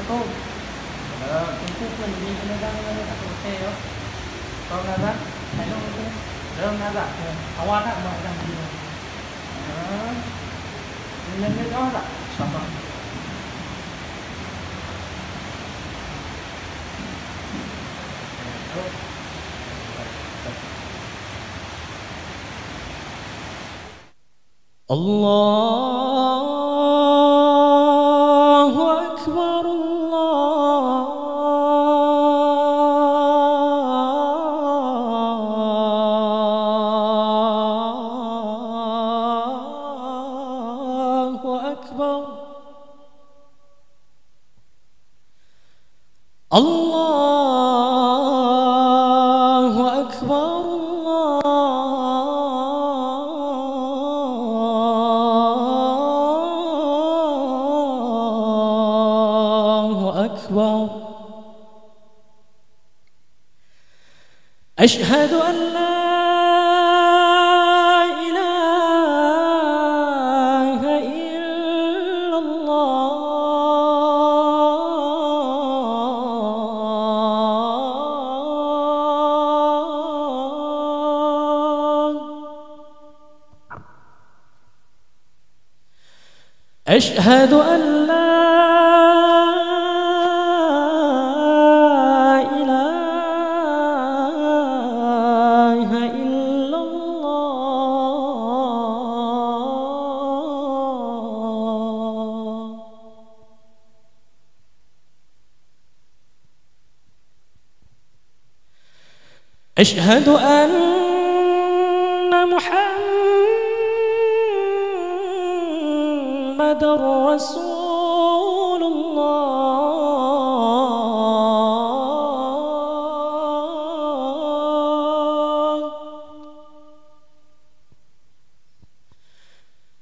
tôm. Trung Quốc mình đi nó đang đặt một xe đó. Còn là rác, thấy nó không? Rơm nó rác rồi, không ăn á, mọi làm gì đó. Nhân cái đó là sao mà الله أكبر الله أكبر الله أكبر الله أكبر أشهد أن لا إله إلا الله أشهد أن لا إله إلا الله أشهد أن محمد رسول الله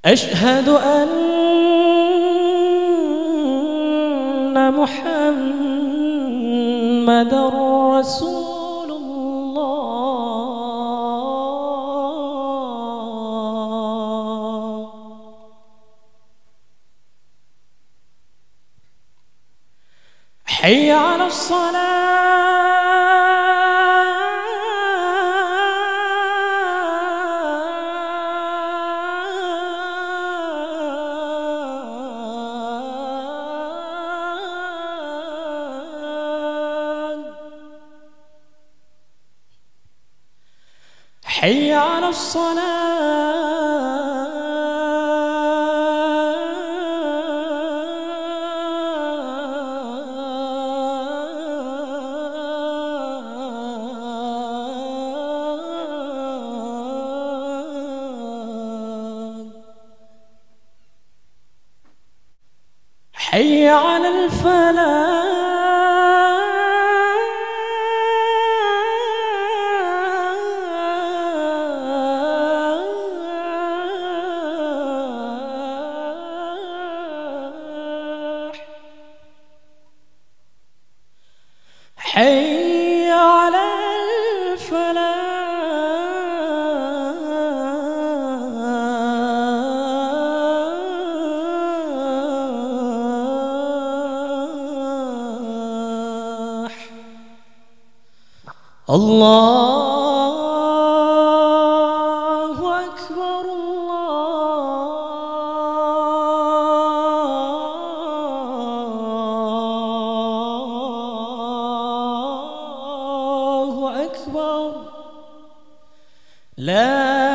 أشهد أن محمد رسول الله حي على الصلاة حي على الصلاة حي على الفلاح حي على الفلاح الله أكبر الله أكبر لا